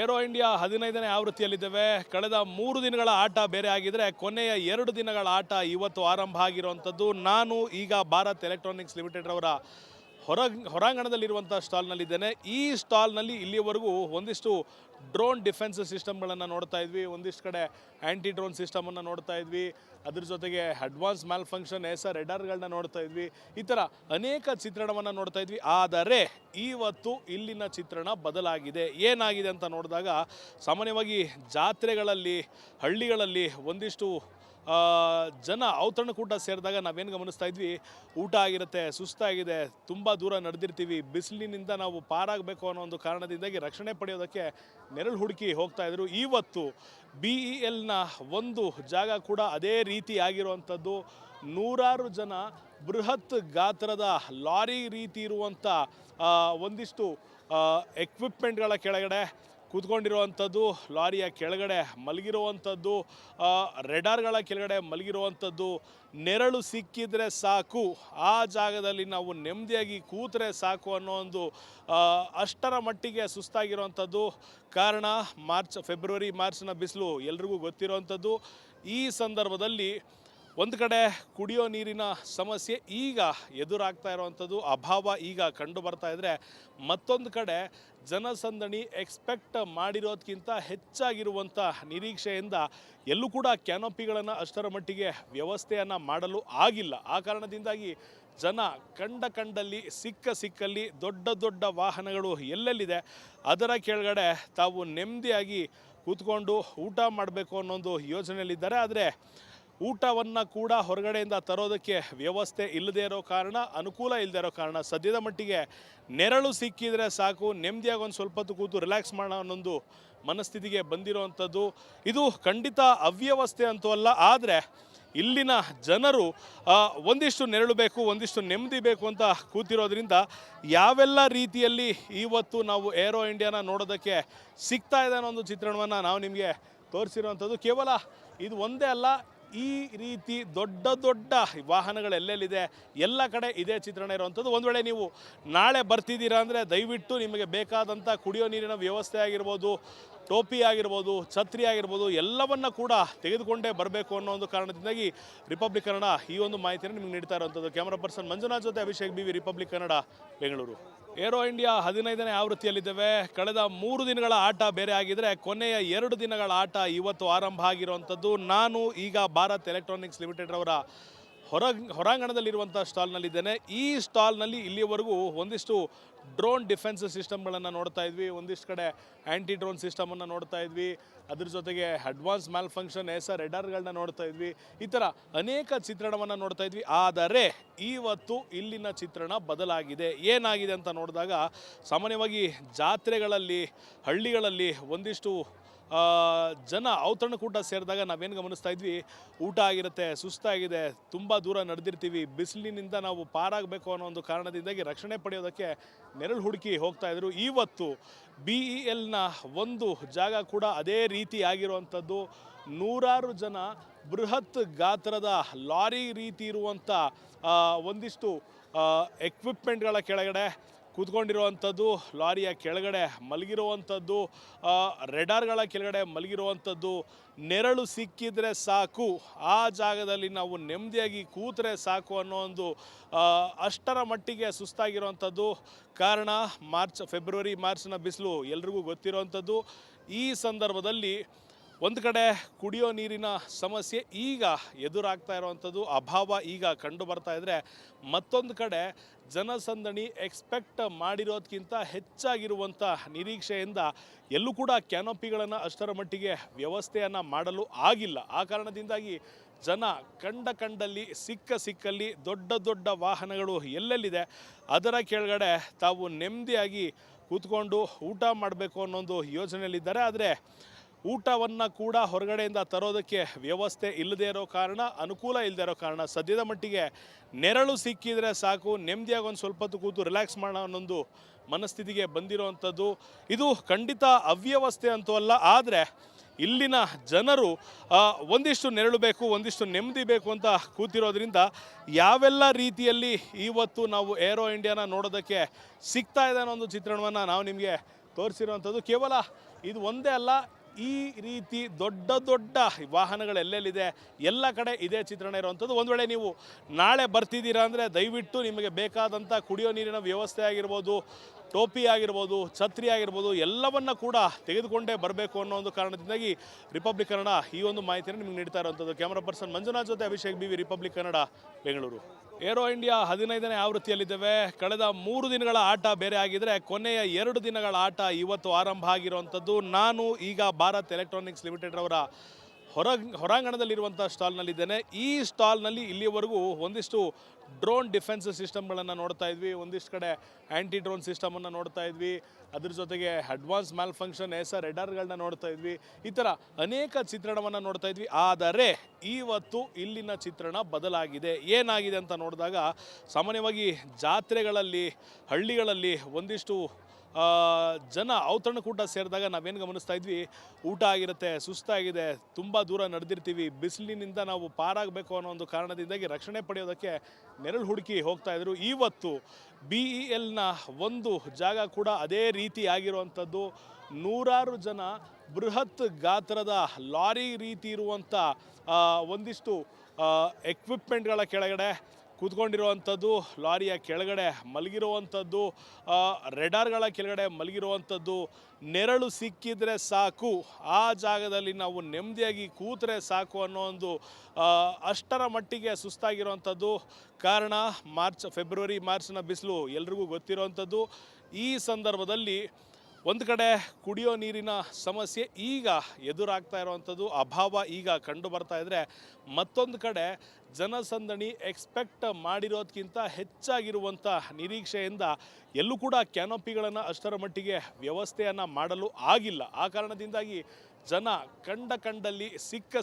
Aero India 15ನೇ ಆವೃತ್ತಿಯಲ್ಲಿದ್ದೇವೆ. ಕಳೆದ 3 ದಿನಗಳ ಆಟ ಬೇರೆ ಆಗಿದ್ರೆ ಕೊನೆಯ 2 ದಿನಗಳ ಆಟ ಇವತ್ತು ಆರಂಭ ಆಗಿರುವಂಥದ್ದು. ನಾನು ಈಗ ಭಾರತ್ ಎಲೆಕ್ಟ್ರಾನಿಕ್ಸ್ ಲಿಮಿಟೆಡ್ ಅವರ ಹೊರಾಂಗಣದಲ್ಲಿರುವಂಥ ಸ್ಟಾಲ್ನಲ್ಲಿದ್ದೇನೆ. ಈ ಸ್ಟಾಲ್ನಲ್ಲಿ ಇಲ್ಲಿವರೆಗೂ ಒಂದಿಷ್ಟು ಡ್ರೋನ್ ಡಿಫೆನ್ಸ್ ಸಿಸ್ಟಮ್ಗಳನ್ನು ನೋಡ್ತಾ ಇದ್ವಿ, ಒಂದಿಷ್ಟು ಕಡೆ ಆ್ಯಂಟಿ ಡ್ರೋನ್ ಸಿಸ್ಟಮನ್ನು ನೋಡ್ತಾ ಇದ್ವಿ, ಅದ್ರ ಜೊತೆಗೆ ಅಡ್ವಾನ್ಸ್ ಮ್ಯಾಲ್ ಫಂಕ್ಷನ್ ರೆಡಾರ್ಗಳನ್ನ ನೋಡ್ತಾ ಇದ್ವಿ. ಈ ಥರ ಅನೇಕ ಚಿತ್ರಣವನ್ನು ನೋಡ್ತಾ ಇದ್ವಿ. ಆದರೆ ಇವತ್ತು ಇಲ್ಲಿನ ಚಿತ್ರಣ ಬದಲಾಗಿದೆ. ಏನಾಗಿದೆ ಅಂತ ನೋಡಿದಾಗ ಸಾಮಾನ್ಯವಾಗಿ ಜಾತ್ರೆಗಳಲ್ಲಿ, ಹಳ್ಳಿಗಳಲ್ಲಿ ಒಂದಿಷ್ಟು ಜನ ಔತಣಕೂಟ ಸೇರಿದಾಗ ನಾವೇನು ಗಮನಿಸ್ತಾ ಇದ್ವಿ, ಊಟ ಆಗಿರುತ್ತೆ, ಸುಸ್ತಾಗಿದೆ, ತುಂಬ ದೂರ ನಡೆದಿರ್ತೀವಿ, ಬಿಸಿಲಿನಿಂದ ನಾವು ಪಾರಾಗಬೇಕು ಅನ್ನೋ ಒಂದು ಕಾರಣದಿಂದಾಗಿ ರಕ್ಷಣೆ ಪಡೆಯೋದಕ್ಕೆ ನೆರಳು ಹುಡುಕಿ ಹೋಗ್ತಾ ಇದ್ರು. ಇವತ್ತು BELನ ಒಂದು ಜಾಗ ಕೂಡ ಅದೇ ರೀತಿ ಆಗಿರುವಂಥದ್ದು. ನೂರಾರು ಜನ ಬೃಹತ್ ಗಾತ್ರದ ಲಾರಿ ರೀತಿ ಇರುವಂಥ ಒಂದಿಷ್ಟು ಎಕ್ವಿಪ್ಮೆಂಟ್ಗಳ ಕೆಳಗಡೆ ಕೂತ್ಕೊಂಡಿರುವಂಥದ್ದು, ಲಾರಿಯ ಕೆಳಗಡೆ ಮಲಗಿರುವಂಥದ್ದು, ರೆಡಾರ್ಗಳ ಕೆಳಗಡೆ ಮಲಗಿರುವಂಥದ್ದು. ನೆರಳು ಸಿಕ್ಕಿದ್ರೆ ಸಾಕು, ಆ ಜಾಗದಲ್ಲಿ ನಾವು ನೆಮ್ಮದಿಯಾಗಿ ಕೂತ್ರೆ ಸಾಕು ಅನ್ನೋ ಒಂದು ಅಷ್ಟರ ಮಟ್ಟಿಗೆ ಸುಸ್ತಾಗಿರುವಂಥದ್ದು. ಕಾರಣ ಫೆಬ್ರವರಿ ಮಾರ್ಚ್ನ ಬಿಸಿಲು ಎಲ್ರಿಗೂ ಗೊತ್ತಿರುವಂಥದ್ದು. ಈ ಸಂದರ್ಭದಲ್ಲಿ ಒಂದು ಕಡೆ ಕುಡಿಯೋ ನೀರಿನ ಸಮಸ್ಯೆ ಈಗ ಎದುರಾಗ್ತಾ ಇರುವಂಥದ್ದು, ಅಭಾವ ಈಗ ಕಂಡು ಬರ್ತಾ ಇದ್ದರೆ, ಮತ್ತೊಂದು ಕಡೆ ಜನಸಂದಣಿ ಎಕ್ಸ್ಪೆಕ್ಟ್ ಮಾಡಿರೋದಕ್ಕಿಂತ ಹೆಚ್ಚಾಗಿರುವಂಥ ನಿರೀಕ್ಷೆಯಿಂದ ಎಲ್ಲೂ ಕೂಡ ಕ್ಯಾನೋಪಿಗಳನ್ನು ಅಷ್ಟರ ಮಟ್ಟಿಗೆ ವ್ಯವಸ್ಥೆಯನ್ನು ಮಾಡಲು ಆಗಿಲ್ಲ. ಆ ಕಾರಣದಿಂದಾಗಿ ಜನ ಕಂಡಲ್ಲಿ ಸಿಕ್ಕಲ್ಲಿ ದೊಡ್ಡ ದೊಡ್ಡ ವಾಹನಗಳು ಎಲ್ಲೆಲ್ಲಿದೆ ಅದರ ಕೆಳಗಡೆ ತಾವು ನೆಮ್ಮದಿಯಾಗಿ ಕೂತ್ಕೊಂಡು ಊಟ ಮಾಡಬೇಕು ಅನ್ನೋದು ಯೋಜನೆಯಲ್ಲಿದ್ದಾರೆ. ಆದರೆ ಊಟವನ್ನು ಕೂಡ ಹೊರಗಡೆಯಿಂದ ತರೋದಕ್ಕೆ ವ್ಯವಸ್ಥೆ ಇಲ್ಲದೇ ಇರೋ ಕಾರಣ, ಅನುಕೂಲ ಇಲ್ಲದೇ ಇರೋ ಕಾರಣ, ಸದ್ಯದ ಮಟ್ಟಿಗೆ ನೆರಳು ಸಿಕ್ಕಿದರೆ ಸಾಕು, ನೆಮ್ಮದಿಯಾಗಿ ಒಂದು ಸ್ವಲ್ಪ ಹೊತ್ತು ಕೂತು ರಿಲ್ಯಾಕ್ಸ್ ಮಾಡೋಣ ಅನ್ನೊಂದು ಮನಸ್ಥಿತಿಗೆ ಬಂದಿರೋವಂಥದ್ದು. ಇದು ಖಂಡಿತ ಅವ್ಯವಸ್ಥೆ ಅಂತೂ ಅಲ್ಲ, ಆದರೆ ಇಲ್ಲಿನ ಜನರು ಒಂದಿಷ್ಟು ನೆರಳು ಬೇಕು, ಒಂದಿಷ್ಟು ನೆಮ್ಮದಿ ಬೇಕು ಅಂತ ಕೂತಿರೋದ್ರಿಂದ ಯಾವೆಲ್ಲ ರೀತಿಯಲ್ಲಿ ಇವತ್ತು ನಾವು ಏರೋ ಇಂಡಿಯಾನ ನೋಡೋದಕ್ಕೆ ಸಿಗ್ತಾ ಇದೆ ಅನ್ನೋ ಒಂದು ಚಿತ್ರಣವನ್ನು ನಾವು ನಿಮಗೆ ತೋರಿಸಿರುವಂಥದ್ದು. ಕೇವಲ ಇದು ಒಂದೇ ಅಲ್ಲ, ಈ ರೀತಿ ದೊಡ್ಡ ದೊಡ್ಡ ವಾಹನಗಳು ಎಲ್ಲೆಲ್ಲಿದೆ ಎಲ್ಲ ಕಡೆ ಇದೇ ಚಿತ್ರಣ ಇರುವಂಥದ್ದು. ಒಂದು ವೇಳೆ ನೀವು ನಾಳೆ ಬರ್ತಿದ್ದೀರಾ ಅಂದರೆ ದಯವಿಟ್ಟು ನಿಮಗೆ ಬೇಕಾದಂಥ ಕುಡಿಯೋ ನೀರಿನ ವ್ಯವಸ್ಥೆ ಆಗಿರ್ಬೋದು, ಟೋಪಿ ಆಗಿರ್ಬೋದು, ಛತ್ರಿ ಆಗಿರ್ಬೋದು, ಎಲ್ಲವನ್ನ ಕೂಡ ತೆಗೆದುಕೊಂಡೇ ಬರಬೇಕು ಅನ್ನೋ ಒಂದು ಕಾರಣದಿಂದಾಗಿ ರಿಪಬ್ಲಿಕ್ ಕನ್ನಡ ಈ ಒಂದು ಮಾಹಿತಿಯನ್ನು ನಿಮಗೆ ನೀಡ್ತಾ ಇರುವಂಥದ್ದು. ಕ್ಯಾಮರಾ ಪರ್ಸನ್ ಮಂಜುನಾಥ್ ಜೊತೆ Abhishek BV, republic Kannada, Bengaluru. Aero India 15ನೇ ಆವೃತ್ತಿಯಲ್ಲಿದ್ದೇವೆ. ಕಳೆದ 3 ದಿನಗಳ ಆಟ ಬೇರೆ ಆಗಿದ್ರೆ ಕೊನೆಯ 2 ದಿನಗಳ ಆಟ ಇವತ್ತು ಆರಂಭ ಆಗಿರುವಂಥದ್ದು. ನಾನು ಈಗ ಭಾರತ್ ಎಲೆಕ್ಟ್ರಾನಿಕ್ಸ್ ಲಿಮಿಟೆಡ್ ಅವರ ಹೊರಾಂಗಣದಲ್ಲಿರುವಂಥ ಸ್ಟಾಲ್ನಲ್ಲಿದ್ದೇನೆ. ಈ ಸ್ಟಾಲ್ನಲ್ಲಿ ಇಲ್ಲಿವರೆಗೂ ಒಂದಿಷ್ಟು ಡ್ರೋನ್ ಡಿಫೆನ್ಸ್ ಸಿಸ್ಟಮ್ಗಳನ್ನು ನೋಡ್ತಾ ಇದ್ವಿ, ಒಂದಿಷ್ಟು ಕಡೆ ಆ್ಯಂಟಿ ಡ್ರೋನ್ ಸಿಸ್ಟಮನ್ನು ನೋಡ್ತಾ ಇದ್ವಿ, ಅದ್ರ ಜೊತೆಗೆ ಅಡ್ವಾನ್ಸ್ ಮ್ಯಾಲ್ ಫಂಕ್ಷನ್ ರೆಡಾರ್ಗಳನ್ನ ನೋಡ್ತಾ ಇದ್ವಿ. ಈ ಥರ ಅನೇಕ ಚಿತ್ರಣವನ್ನು ನೋಡ್ತಾ ಇದ್ವಿ. ಆದರೆ ಇವತ್ತು ಇಲ್ಲಿನ ಚಿತ್ರಣ ಬದಲಾಗಿದೆ. ಏನಾಗಿದೆ ಅಂತ ನೋಡಿದಾಗ ಸಾಮಾನ್ಯವಾಗಿ ಜಾತ್ರೆಗಳಲ್ಲಿ, ಹಳ್ಳಿಗಳಲ್ಲಿ ಒಂದಿಷ್ಟು ಜನ ಔತಣಕೂಟ ಸೇರಿದಾಗ ನಾವೇನು ಗಮನಿಸ್ತಾ ಇದ್ವಿ, ಊಟ ಆಗಿರುತ್ತೆ, ಸುಸ್ತಾಗಿದೆ, ತುಂಬ ದೂರ ನಡೆದಿರ್ತೀವಿ, ಬಿಸಿಲಿನಿಂದ ನಾವು ಪಾರಾಗಬೇಕು ಅನ್ನೋ ಒಂದು ಕಾರಣದಿಂದಾಗಿ ರಕ್ಷಣೆ ಪಡೆಯೋದಕ್ಕೆ ನೆರಳು ಹುಡುಕಿ ಹೋಗ್ತಾ ಇದ್ರು. ಇವತ್ತು BELನ ಒಂದು ಜಾಗ ಕೂಡ ಅದೇ ರೀತಿ ಆಗಿರುವಂಥದ್ದು. ನೂರಾರು ಜನ ಬೃಹತ್ ಗಾತ್ರದ ಲಾರಿ ರೀತಿ ಇರುವಂಥ ಒಂದಿಷ್ಟು ಎಕ್ವಿಪ್ಮೆಂಟ್ಗಳ ಕೆಳಗಡೆ ಕೂತ್ಕೊಂಡಿರುವಂಥದ್ದು, ಲಾರಿಯ ಕೆಳಗಡೆ ಮಲಗಿರುವಂಥದ್ದು, ರೆಡಾರ್ಗಳ ಕೆಳಗಡೆ ಮಲಗಿರುವಂಥದ್ದು. ನೆರಳು ಸಿಕ್ಕಿದ್ರೆ ಸಾಕು, ಆ ಜಾಗದಲ್ಲಿ ನಾವು ನೆಮ್ಮದಿಯಾಗಿ ಕೂತ್ರೆ ಸಾಕು ಅನ್ನೋ ಒಂದು ಅಷ್ಟರ ಮಟ್ಟಿಗೆ ಸುಸ್ತಾಗಿರುವಂಥದ್ದು. ಕಾರಣ ಫೆಬ್ರವರಿ ಮಾರ್ಚ್ನ ಬಿಸಿಲು ಎಲ್ರಿಗೂ ಗೊತ್ತಿರುವಂಥದ್ದು. ಈ ಸಂದರ್ಭದಲ್ಲಿ ಒಂದು ಕಡೆ ಕುಡಿಯೋ ನೀರಿನ ಸಮಸ್ಯೆ ಈಗ ಎದುರಾಗ್ತಾ ಇರುವಂಥದ್ದು, ಅಭಾವ ಈಗ ಕಂಡು ಬರ್ತಾ ಇದ್ದರೆ, ಮತ್ತೊಂದು ಕಡೆ ಜನಸಂದಣಿ ಎಕ್ಸ್ಪೆಕ್ಟ್ ಮಾಡಿರೋದಕ್ಕಿಂತ ಹೆಚ್ಚಾಗಿರುವಂಥ ನಿರೀಕ್ಷೆಯಿಂದ ಎಲ್ಲೂ ಕೂಡ ಕ್ಯಾನೋಪಿಗಳನ್ನು ಅಷ್ಟರ ಮಟ್ಟಿಗೆ ವ್ಯವಸ್ಥೆಯನ್ನು ಮಾಡಲು ಆಗಿಲ್ಲ. ಆ ಕಾರಣದಿಂದಾಗಿ ಜನ ಕಂಡಲ್ಲಿ ಸಿಕ್ಕಲ್ಲಿ ದೊಡ್ಡ ದೊಡ್ಡ ವಾಹನಗಳು ಎಲ್ಲೆಲ್ಲಿದೆ ಅದರ ಕೆಳಗಡೆ ತಾವು ನೆಮ್ಮದಿಯಾಗಿ ಕೂತ್ಕೊಂಡು ಊಟ ಮಾಡಬೇಕು ಅನ್ನೋದು ಯೋಜನೆಯಲ್ಲಿದ್ದಾರೆ. ಆದರೆ ಊಟವನ್ನು ಕೂಡ ಹೊರಗಡೆಯಿಂದ ತರೋದಕ್ಕೆ ವ್ಯವಸ್ಥೆ ಇಲ್ಲದೇ ಇರೋ ಕಾರಣ, ಅನುಕೂಲ ಇಲ್ಲದೇ ಇರೋ ಕಾರಣ, ಸದ್ಯದ ಮಟ್ಟಿಗೆ ನೆರಳು ಸಿಕ್ಕಿದರೆ ಸಾಕು, ನೆಮ್ಮದಿಯಾಗಿ ಒಂದು ಸ್ವಲ್ಪ ಹೊತ್ತು ಕೂತು ರಿಲ್ಯಾಕ್ಸ್ ಮಾಡೋಣ ಅನ್ನೊಂದು ಮನಸ್ಥಿತಿಗೆ ಬಂದಿರೋವಂಥದ್ದು. ಇದು ಖಂಡಿತ ಅವ್ಯವಸ್ಥೆ ಅಂತೂ ಅಲ್ಲ, ಆದರೆ ಇಲ್ಲಿನ ಜನರು ಒಂದಿಷ್ಟು ನೆರಳು ಬೇಕು, ಒಂದಿಷ್ಟು ನೆಮ್ಮದಿ ಬೇಕು ಅಂತ ಕೂತಿರೋದ್ರಿಂದ ಯಾವೆಲ್ಲ ರೀತಿಯಲ್ಲಿ ಇವತ್ತು ನಾವು ಏರೋ ಇಂಡಿಯಾನ ನೋಡೋದಕ್ಕೆ ಸಿಗ್ತಾ ಇದೆ ಅನ್ನೋ ಒಂದು ಚಿತ್ರಣವನ್ನು ನಾವು ನಿಮಗೆ ತೋರಿಸಿರುವಂಥದ್ದು. ಕೇವಲ ಇದು ಒಂದೇ ಅಲ್ಲ, ಈ ರೀತಿ ದೊಡ್ಡ ದೊಡ್ಡ ವಾಹನಗಳು ಎಲ್ಲೆಲ್ಲಿದೆ ಎಲ್ಲ ಕಡೆ ಇದೇ ಚಿತ್ರಣ ಇರುವಂಥದ್ದು. ಒಂದು ವೇಳೆ ನೀವು ನಾಳೆ ಬರ್ತಿದ್ದೀರಾ ಅಂದರೆ ದಯವಿಟ್ಟು ನಿಮಗೆ ಬೇಕಾದಂಥ ಕುಡಿಯೋ ನೀರಿನ ವ್ಯವಸ್ಥೆ ಆಗಿರ್ಬೋದು, ಟೋಪಿ ಆಗಿರ್ಬೋದು, ಛತ್ರಿ ಆಗಿರ್ಬೋದು, ಎಲ್ಲವನ್ನ ಕೂಡ ತೆಗೆದುಕೊಂಡೇ ಬರಬೇಕು ಅನ್ನೋ ಒಂದು ಕಾರಣದಿಂದಾಗಿ ರಿಪಬ್ಲಿಕ್ ಕನ್ನಡ ಈ ಒಂದು ಮಾಹಿತಿಯನ್ನು ನಿಮಗೆ ನೀಡ್ತಾ ಇರುವಂಥದ್ದು. ಕ್ಯಾಮರಾ ಪರ್ಸನ್ ಮಂಜುನಾಥ್ ಜೊತೆ Abhishek BV, republic Kannada, Bengaluru. Aero India 15ನೇ ಆವೃತ್ತಿಯಲ್ಲಿದ್ದೇವೆ. ಕಳೆದ 3 ದಿನಗಳ ಆಟ ಬೇರೆ ಆಗಿದ್ರೆ ಕೊನೆಯ 2 ದಿನಗಳ ಆಟ ಇವತ್ತು ಆರಂಭ ಆಗಿರುವಂಥದ್ದು. ನಾನು ಈಗ ಭಾರತ್ ಎಲೆಕ್ಟ್ರಾನಿಕ್ಸ್ ಲಿಮಿಟೆಡ್ ಅವರ ಹೊರಾಂಗಣದಲ್ಲಿರುವಂಥ ಸ್ಟಾಲ್ನಲ್ಲಿದ್ದೇನೆ. ಈ ಸ್ಟಾಲ್ನಲ್ಲಿ ಇಲ್ಲಿವರೆಗೂ ಒಂದಿಷ್ಟು ಡ್ರೋನ್ ಡಿಫೆನ್ಸ್ ಸಿಸ್ಟಮ್ಗಳನ್ನು ನೋಡ್ತಾ ಇದ್ವಿ, ಒಂದಿಷ್ಟು ಕಡೆ ಆ್ಯಂಟಿ ಡ್ರೋನ್ ಸಿಸ್ಟಮನ್ನು ನೋಡ್ತಾ ಇದ್ವಿ, ಅದ್ರ ಜೊತೆಗೆ ಅಡ್ವಾನ್ಸ್ ಮ್ಯಾಲ್ ಫಂಕ್ಷನ್ ESA ರೆಡಾರ್ಗಳನ್ನ ನೋಡ್ತಾ ಇದ್ವಿ. ಈ ಥರ ಅನೇಕ ಚಿತ್ರಣವನ್ನು ನೋಡ್ತಾ ಇದ್ವಿ. ಆದರೆ ಇವತ್ತು ಇಲ್ಲಿನ ಚಿತ್ರಣ ಬದಲಾಗಿದೆ. ಏನಾಗಿದೆ ಅಂತ ನೋಡಿದಾಗ ಸಾಮಾನ್ಯವಾಗಿ ಜಾತ್ರೆಗಳಲ್ಲಿ, ಹಳ್ಳಿಗಳಲ್ಲಿ ಒಂದಿಷ್ಟು ಜನ ಔತಣಕೂಟ ಸೇರಿದಾಗ ನಾವೇನು ಗಮನಿಸ್ತಾ ಇದ್ವಿ, ಊಟ ಆಗಿರುತ್ತೆ, ಸುಸ್ತಾಗಿದೆ, ತುಂಬ ದೂರ ನಡೆದಿರ್ತೀವಿ, ಬಿಸಿಲಿನಿಂದ ನಾವು ಪಾರಾಗಬೇಕು ಅನ್ನೋ ಒಂದು ಕಾರಣದಿಂದಾಗಿ ರಕ್ಷಣೆ ಪಡೆಯೋದಕ್ಕೆ ನೆರಳು ಹುಡುಕಿ ಹೋಗ್ತಾ ಇದ್ರು. ಇವತ್ತು BELನ ಒಂದು ಜಾಗ ಕೂಡ ಅದೇ ರೀತಿ ಆಗಿರುವಂಥದ್ದು. ನೂರಾರು ಜನ ಬೃಹತ್ ಗಾತ್ರದ ಲಾರಿ ರೀತಿ ಇರುವಂಥ ಒಂದಿಷ್ಟು ಎಕ್ವಿಪ್ಮೆಂಟ್ಗಳ ಕೆಳಗಡೆ ಕೂತ್ಕೊಂಡಿರುವಂಥದ್ದು, ಲಾರಿಯ ಕೆಳಗಡೆ ಮಲಗಿರುವಂಥದ್ದು, ರೆಡಾರ್ಗಳ ಕೆಳಗಡೆ ಮಲಗಿರುವಂಥದ್ದು. ನೆರಳು ಸಿಕ್ಕಿದ್ರೆ ಸಾಕು, ಆ ಜಾಗದಲ್ಲಿ ನಾವು ನೆಮ್ಮದಿಯಾಗಿ ಕೂತ್ರೆ ಸಾಕು ಅನ್ನೋ ಒಂದು ಅಷ್ಟರ ಮಟ್ಟಿಗೆ ಸುಸ್ತಾಗಿರುವಂಥದ್ದು. ಕಾರಣ ಫೆಬ್ರವರಿ ಮಾರ್ಚ್ನ ಬಿಸಿಲು ಎಲ್ರಿಗೂ ಗೊತ್ತಿರುವಂಥದ್ದು. ಈ ಸಂದರ್ಭದಲ್ಲಿ ಒಂದು ಕಡೆ ಕುಡಿಯೋ ನೀರಿನ ಸಮಸ್ಯೆ ಈಗ ಎದುರಾಗ್ತಾ ಇರುವಂಥದ್ದು, ಅಭಾವ ಈಗ ಕಂಡು ಬರ್ತಾ ಇದ್ದರೆ, ಮತ್ತೊಂದು ಕಡೆ ಜನಸಂದಣಿ ಎಕ್ಸ್ಪೆಕ್ಟ್ ಮಾಡಿರೋದಕ್ಕಿಂತ ಹೆಚ್ಚಾಗಿರುವಂಥ ನಿರೀಕ್ಷೆಯಿಂದ ಎಲ್ಲೂ ಕೂಡ ಕ್ಯಾನೋಪಿಗಳನ್ನು ಅಷ್ಟರ ಮಟ್ಟಿಗೆ ವ್ಯವಸ್ಥೆಯನ್ನು ಮಾಡಲು ಆಗಿಲ್ಲ. ಆ ಕಾರಣದಿಂದಾಗಿ ಜನ ಕಂಡಲ್ಲಿ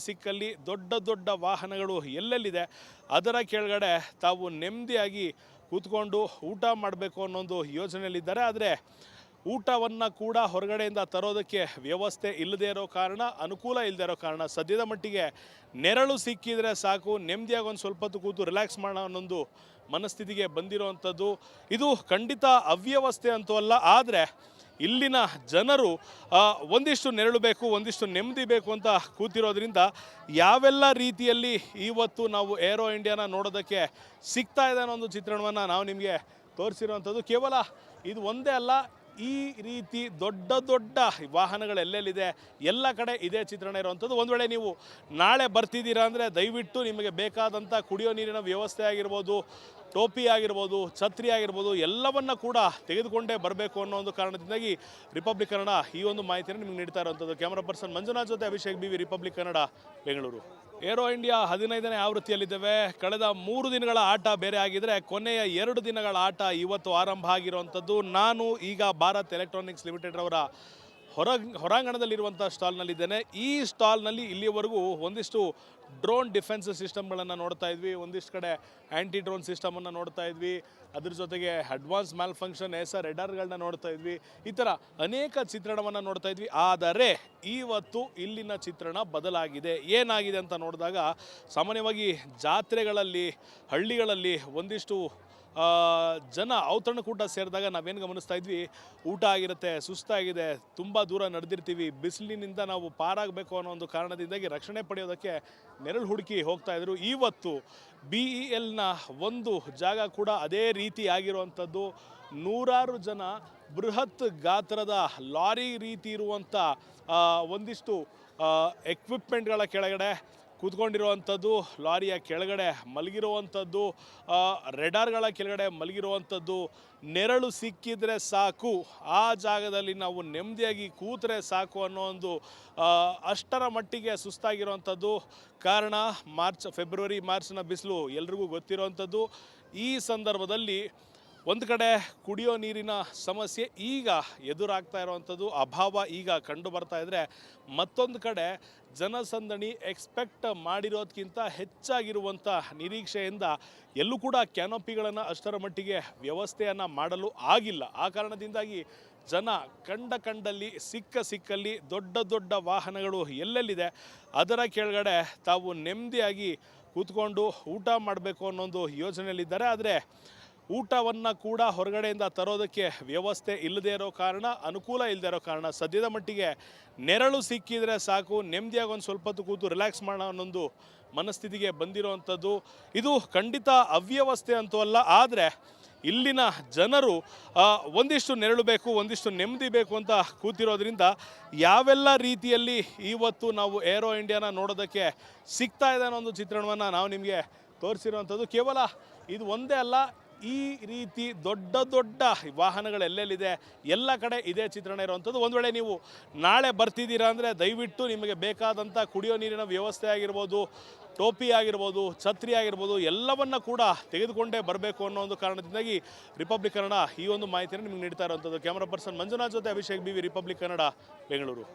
ಸಿಕ್ಕಲ್ಲಿ ದೊಡ್ಡ ದೊಡ್ಡ ವಾಹನಗಳು ಎಲ್ಲೆಲ್ಲಿದೆ ಅದರ ಕೆಳಗಡೆ ತಾವು ನೆಮ್ಮದಿಯಾಗಿ ಕೂತ್ಕೊಂಡು ಊಟ ಮಾಡಬೇಕು ಅನ್ನೋದು ಯೋಜನೆಯಲ್ಲಿದ್ದಾರೆ. ಆದರೆ ಊಟವನ್ನು ಕೂಡ ಹೊರಗಡೆಯಿಂದ ತರೋದಕ್ಕೆ ವ್ಯವಸ್ಥೆ ಇಲ್ಲದೇ ಇರೋ ಕಾರಣ, ಅನುಕೂಲ ಇಲ್ಲದೆ ಇರೋ ಕಾರಣ ಸದ್ಯದ ಮಟ್ಟಿಗೆ ನೆರಳು ಸಿಕ್ಕಿದರೆ ಸಾಕು, ನೆಮ್ಮದಿಯಾಗಿ ಒಂದು ಸ್ವಲ್ಪ ಹೊತ್ತು ಕೂತು ರಿಲ್ಯಾಕ್ಸ್ ಮಾಡೋ ಅನ್ನೊಂದು ಮನಸ್ಥಿತಿಗೆ ಬಂದಿರೋವಂಥದ್ದು. ಇದು ಖಂಡಿತ ಅವ್ಯವಸ್ಥೆ ಅಂತೂ ಅಲ್ಲ, ಆದರೆ ಇಲ್ಲಿನ ಜನರು ಒಂದಿಷ್ಟು ನೆರಳು ಬೇಕು, ಒಂದಿಷ್ಟು ನೆಮ್ಮದಿ ಬೇಕು ಅಂತ ಕೂತಿರೋದ್ರಿಂದ ಯಾವೆಲ್ಲ ರೀತಿಯಲ್ಲಿ ಇವತ್ತು ನಾವು ಏರೋ ಇಂಡಿಯಾನ ನೋಡೋದಕ್ಕೆ ಸಿಗ್ತಾ ಇದೆ ಅನ್ನೋ ಒಂದು ಚಿತ್ರಣವನ್ನು ನಾವು ನಿಮಗೆ ತೋರಿಸಿರುವಂಥದ್ದು. ಕೇವಲ ಇದು ಒಂದೇ ಅಲ್ಲ, ಈ ರೀತಿ ದೊಡ್ಡ ದೊಡ್ಡ ವಾಹನಗಳು ಎಲ್ಲೆಲ್ಲಿದೆ ಎಲ್ಲ ಕಡೆ ಇದೇ ಚಿತ್ರಣ ಇರುವಂಥದ್ದು. ಒಂದು ವೇಳೆ ನೀವು ನಾಳೆ ಬರ್ತಿದ್ದೀರಾ ಅಂದರೆ ದಯವಿಟ್ಟು ನಿಮಗೆ ಬೇಕಾದಂಥ ಕುಡಿಯೋ ನೀರಿನ ವ್ಯವಸ್ಥೆ ಆಗಿರ್ಬೋದು, ಟೋಪಿ ಆಗಿರ್ಬೋದು, ಛತ್ರಿ ಆಗಿರ್ಬೋದು, ಎಲ್ಲವನ್ನ ಕೂಡ ತೆಗೆದುಕೊಂಡೇ ಬರಬೇಕು ಅನ್ನೋ ಒಂದು ಕಾರಣದಿಂದಾಗಿ ರಿಪಬ್ಲಿಕ್ ಕನ್ನಡ ಈ ಒಂದು ಮಾಹಿತಿಯನ್ನು ನಿಮಗೆ ನೀಡ್ತಾ ಇರುವಂಥದ್ದು. ಕ್ಯಾಮರಾ ಪರ್ಸನ್ ಮಂಜುನಾಥ್ ಜೊತೆ Abhishek BV, republic Kannada, Bengaluru. Aero India 15ನೇ ಆವೃತ್ತಿಯಲ್ಲಿದ್ದೇವೆ. ಕಳೆದ 3 ದಿನಗಳ ಆಟ ಬೇರೆ ಆಗಿದ್ರೆ ಕೊನೆಯ 2 ದಿನಗಳ ಆಟ ಇವತ್ತು ಆರಂಭ ಆಗಿರುವಂಥದ್ದು. ನಾನು ಈಗ ಭಾರತ್ ಎಲೆಕ್ಟ್ರಾನಿಕ್ಸ್ ಲಿಮಿಟೆಡ್ ಅವರ ಹೊರಾಂಗಣದಲ್ಲಿರುವಂಥ ಸ್ಟಾಲ್ನಲ್ಲಿದ್ದೇನೆ. ಈ ಸ್ಟಾಲ್ನಲ್ಲಿ ಇಲ್ಲಿವರೆಗೂ ಒಂದಿಷ್ಟು ಡ್ರೋನ್ ಡಿಫೆನ್ಸ್ ಸಿಸ್ಟಮ್ಗಳನ್ನು ನೋಡ್ತಾ ಇದ್ವಿ, ಒಂದಿಷ್ಟು ಕಡೆ ಆ್ಯಂಟಿ ಡ್ರೋನ್ ಸಿಸ್ಟಮನ್ನು ನೋಡ್ತಾ ಇದ್ವಿ, ಅದ್ರ ಜೊತೆಗೆ ಅಡ್ವಾನ್ಸ್ ಮ್ಯಾಲ್ ಫಂಕ್ಷನ್ ESA ರೆಡಾರ್ಗಳನ್ನ ನೋಡ್ತಾ ಇದ್ವಿ. ಈ ಥರ ಅನೇಕ ಚಿತ್ರಣವನ್ನು ನೋಡ್ತಾ ಇದ್ವಿ. ಆದರೆ ಇವತ್ತು ಇಲ್ಲಿನ ಚಿತ್ರಣ ಬದಲಾಗಿದೆ. ಏನಾಗಿದೆ ಅಂತ ನೋಡಿದಾಗ ಸಾಮಾನ್ಯವಾಗಿ ಜಾತ್ರೆಗಳಲ್ಲಿ, ಹಳ್ಳಿಗಳಲ್ಲಿ ಒಂದಿಷ್ಟು ಜನ ಔತಣಕೂಟ ಸೇರಿದಾಗ ನಾವೇನು ಗಮನಿಸ್ತಾ ಇದ್ವಿ, ಊಟ ಆಗಿರುತ್ತೆ, ಸುಸ್ತಾಗಿದೆ, ತುಂಬ ದೂರ ನಡೆದಿರ್ತೀವಿ, ಬಿಸಿಲಿನಿಂದ ನಾವು ಪಾರಾಗಬೇಕು ಅನ್ನೋ ಒಂದು ಕಾರಣದಿಂದಾಗಿ ರಕ್ಷಣೆ ಪಡೆಯೋದಕ್ಕೆ ನೆರಳು ಹುಡುಕಿ ಹೋಗ್ತಾ ಇದ್ರು. ಇವತ್ತು BELನ ಒಂದು ಜಾಗ ಕೂಡ ಅದೇ ರೀತಿ ಆಗಿರುವಂಥದ್ದು. ನೂರಾರು ಜನ ಬೃಹತ್ ಗಾತ್ರದ ಲಾರಿ ರೀತಿ ಇರುವಂಥ ಒಂದಿಷ್ಟು ಎಕ್ವಿಪ್ಮೆಂಟ್ಗಳ ಕೆಳಗಡೆ ಕೂತ್ಕೊಂಡಿರುವಂಥದ್ದು, ಲಾರಿಯ ಕೆಳಗಡೆ ಮಲಗಿರುವಂಥದ್ದು, ರೆಡಾರ್ಗಳ ಕೆಳಗಡೆ ಮಲಗಿರುವಂಥದ್ದು. ನೆರಳು ಸಿಕ್ಕಿದ್ರೆ ಸಾಕು, ಆ ಜಾಗದಲ್ಲಿ ನಾವು ನೆಮ್ಮದಿಯಾಗಿ ಕೂತ್ರೆ ಸಾಕು ಅನ್ನೋ ಒಂದು ಅಷ್ಟರ ಮಟ್ಟಿಗೆ ಸುಸ್ತಾಗಿರುವಂಥದ್ದು. ಕಾರಣ ಫೆಬ್ರವರಿ ಮಾರ್ಚ್ನ ಬಿಸಿಲು ಎಲ್ರಿಗೂ ಗೊತ್ತಿರುವಂಥದ್ದು. ಈ ಸಂದರ್ಭದಲ್ಲಿ ಒಂದು ಕಡೆ ಕುಡಿಯೋ ನೀರಿನ ಸಮಸ್ಯೆ ಈಗ ಎದುರಾಗ್ತಾ ಇರುವಂಥದ್ದು, ಅಭಾವ ಈಗ ಕಂಡು ಬರ್ತಾ ಇದ್ದರೆ, ಮತ್ತೊಂದು ಕಡೆ ಜನಸಂದಣಿ ಎಕ್ಸ್ಪೆಕ್ಟ್ ಮಾಡಿರೋದಕ್ಕಿಂತ ಹೆಚ್ಚಾಗಿರುವಂಥ ನಿರೀಕ್ಷೆಯಿಂದ ಎಲ್ಲೂ ಕೂಡ ಕ್ಯಾನೋಪಿಗಳನ್ನು ಅಷ್ಟರ ಮಟ್ಟಿಗೆ ವ್ಯವಸ್ಥೆಯನ್ನು ಮಾಡಲು ಆಗಿಲ್ಲ. ಆ ಕಾರಣದಿಂದಾಗಿ ಜನ ಕಂಡಲ್ಲಿ ಸಿಕ್ಕಲ್ಲಿ ದೊಡ್ಡ ದೊಡ್ಡ ವಾಹನಗಳು ಎಲ್ಲೆಲ್ಲಿದೆ ಅದರ ಕೆಳಗಡೆ ತಾವು ನೆಮ್ಮದಿಯಾಗಿ ಕೂತ್ಕೊಂಡು ಊಟ ಮಾಡಬೇಕು ಅನ್ನೋದು ಯೋಜನೆಯಲ್ಲಿದ್ದಾರೆ. ಆದರೆ ಊಟವನ್ನು ಕೂಡ ಹೊರಗಡೆಯಿಂದ ತರೋದಕ್ಕೆ ವ್ಯವಸ್ಥೆ ಇಲ್ಲದೇ ಇರೋ ಕಾರಣ, ಅನುಕೂಲ ಇಲ್ಲದೆ ಇರೋ ಕಾರಣ ಸದ್ಯದ ಮಟ್ಟಿಗೆ ನೆರಳು ಸಿಕ್ಕಿದರೆ ಸಾಕು, ನೆಮ್ಮದಿಯಾಗಿ ಒಂದು ಸ್ವಲ್ಪ ಹೊತ್ತು ಕೂತು ರಿಲ್ಯಾಕ್ಸ್ ಮಾಡೋಣ ಅನ್ನೊಂದು ಮನಸ್ಥಿತಿಗೆ ಬಂದಿರೋವಂಥದ್ದು. ಇದು ಖಂಡಿತ ಅವ್ಯವಸ್ಥೆ ಅಂತೂ ಅಲ್ಲ, ಆದರೆ ಇಲ್ಲಿನ ಜನರು ಒಂದಿಷ್ಟು ನೆರಳು ಬೇಕು, ಒಂದಿಷ್ಟು ನೆಮ್ಮದಿ ಬೇಕು ಅಂತ ಕೂತಿರೋದ್ರಿಂದ ಯಾವೆಲ್ಲ ರೀತಿಯಲ್ಲಿ ಇವತ್ತು ನಾವು ಏರೋ ಇಂಡಿಯಾನ ನೋಡೋದಕ್ಕೆ ಸಿಗ್ತಾ ಇದೆ ಅನ್ನೋ ಒಂದು ಚಿತ್ರಣವನ್ನು ನಾವು ನಿಮಗೆ ತೋರಿಸಿರುವಂಥದ್ದು. ಕೇವಲ ಇದು ಒಂದೇ ಅಲ್ಲ, ಈ ರೀತಿ ದೊಡ್ಡ ದೊಡ್ಡ ವಾಹನಗಳು ಎಲ್ಲೆಲ್ಲಿದೆ ಎಲ್ಲ ಕಡೆ ಇದೇ ಚಿತ್ರಣ ಇರುವಂಥದ್ದು. ಒಂದು ವೇಳೆ ನೀವು ನಾಳೆ ಬರ್ತಿದ್ದೀರಾ ಅಂದರೆ ದಯವಿಟ್ಟು ನಿಮಗೆ ಬೇಕಾದಂಥ ಕುಡಿಯೋ ನೀರಿನ ವ್ಯವಸ್ಥೆ ಆಗಿರ್ಬೋದು, ಟೋಪಿ ಆಗಿರ್ಬೋದು, ಛತ್ರಿ ಆಗಿರ್ಬೋದು, ಎಲ್ಲವನ್ನ ಕೂಡ ತೆಗೆದುಕೊಂಡೇ ಬರಬೇಕು ಅನ್ನೋ ಒಂದು ಕಾರಣದಿಂದಾಗಿ ರಿಪಬ್ಲಿಕ್ ಕನ್ನಡ ಈ ಒಂದು ಮಾಹಿತಿಯನ್ನು ನಿಮಗೆ ನೀಡ್ತಾ ಇರುವಂಥದ್ದು. ಕ್ಯಾಮರಾ ಪರ್ಸನ್ ಮಂಜುನಾಥ್ ಜೊತೆ ಅಭಿಷೇಕ್ BV, ರಿಪಬ್ಲಿಕ್ ಕನ್ನಡ, ಬೆಂಗಳೂರು.